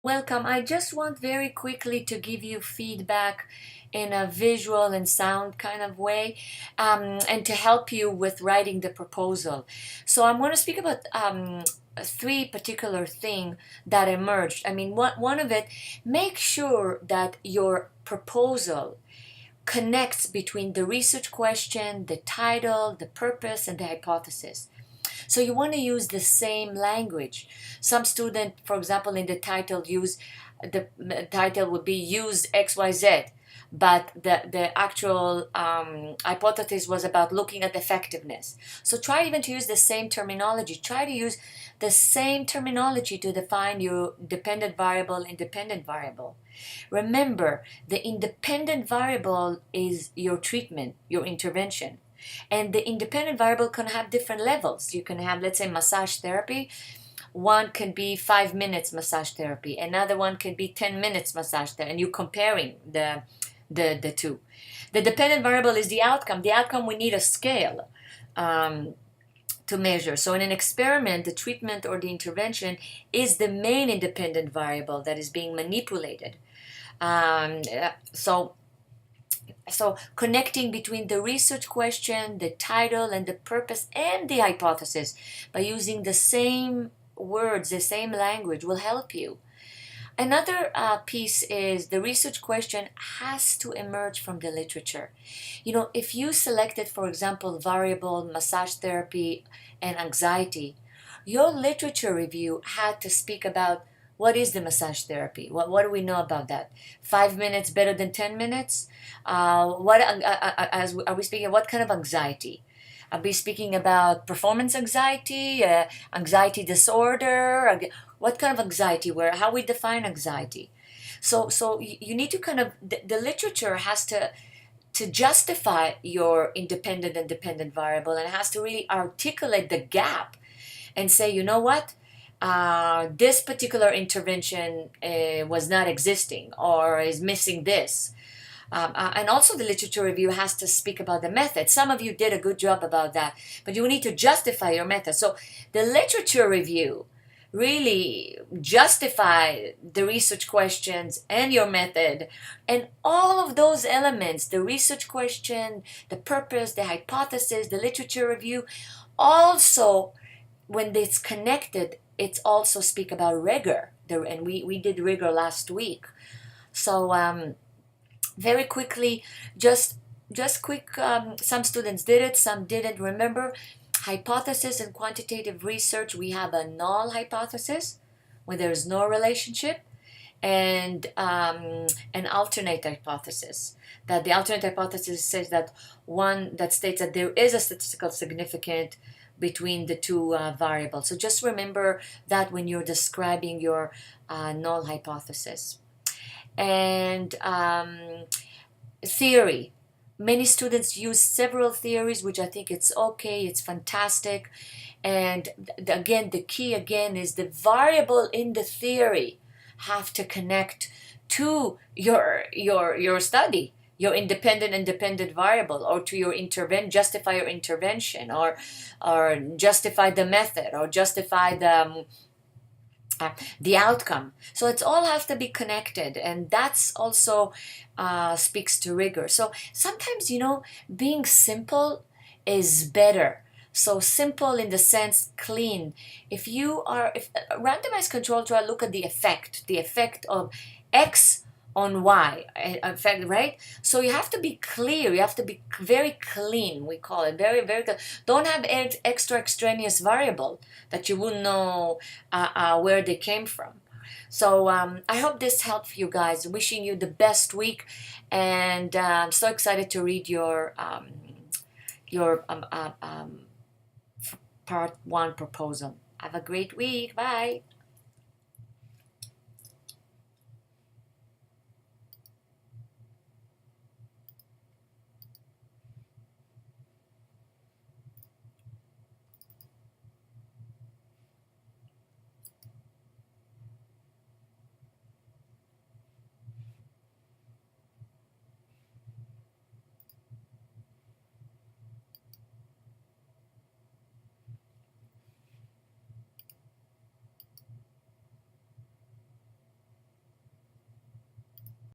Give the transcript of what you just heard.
Welcome. I just want very quickly to give you feedback in a visual and sound kind of way, and to help you with writing the proposal. So I'm going to speak about three particular things that emerged. I mean, one of it, make sure that your proposal connects between the research question, the title, the purpose, and the hypothesis. So you want to use the same language. Some student, for example, in the title the title would be use XYZ, but the actual hypothesis was about looking at effectiveness. So try even to use the same terminology. Try to use the same terminology to define your dependent variable, independent variable. Remember, the independent variable is your treatment, your intervention. And the independent variable can have different levels. You can have, let's say, massage therapy. One can be 5 minutes massage therapy. Another one can be 10 minutes massage therapy. And you're comparing the two. The dependent variable is the outcome. The outcome, we need a scale to measure. So in an experiment, the treatment or the intervention is the main independent variable that is being manipulated. So connecting between the research question, the title, and the purpose, and the hypothesis by using the same words, the same language will help you. Another piece is the research question has to emerge from the literature. You know, if you selected, for example, variable, massage therapy, and anxiety, your literature review had to speak about what is the massage therapy? What do we know about that? 5 minutes better than 10 minutes? Are we speaking? What kind of anxiety? Are we speaking about performance anxiety, anxiety disorder? What kind of anxiety? How we define anxiety? So you need to kind of the literature has to justify your independent and dependent variable, and it has to really articulate the gap and say, you know what? This particular intervention was not existing or is missing this. And also the literature review has to speak about the method. Some of you did a good job about that, but you need to justify your method. So the literature review really justify the research questions and your method, and all of those elements, the research question, the purpose, the hypothesis, the literature review, also when it's connected, it's also speak about rigor. And we did rigor last week. So very quickly, just quick, some students did it, some didn't. Remember, hypothesis and quantitative research, we have a null hypothesis when there's no relationship, and an alternate hypothesis. That the alternate hypothesis says that one that states that there is a statistical significance between the two variables. So just remember that when you're describing your null hypothesis. And theory. Many students use several theories, which I think it's okay, it's fantastic. And again, the key again is the variable in the theory have to connect to your study, your independent and dependent variable, or to your justify your intervention, or justify the method, or justify the outcome. So it's all has to be connected, and that's also speaks to rigor. So sometimes, being simple is better. So simple in the sense clean. If a randomized control trial, look at the effect of X on Y, effect, right? So you have to be clear, you have to be very clean, we call it, very, very good. Don't have extra extraneous variable that you wouldn't know where they came from. So I hope this helped you guys. Wishing you the best week, and I'm so excited to read your part one proposal. Have a great week. Bye.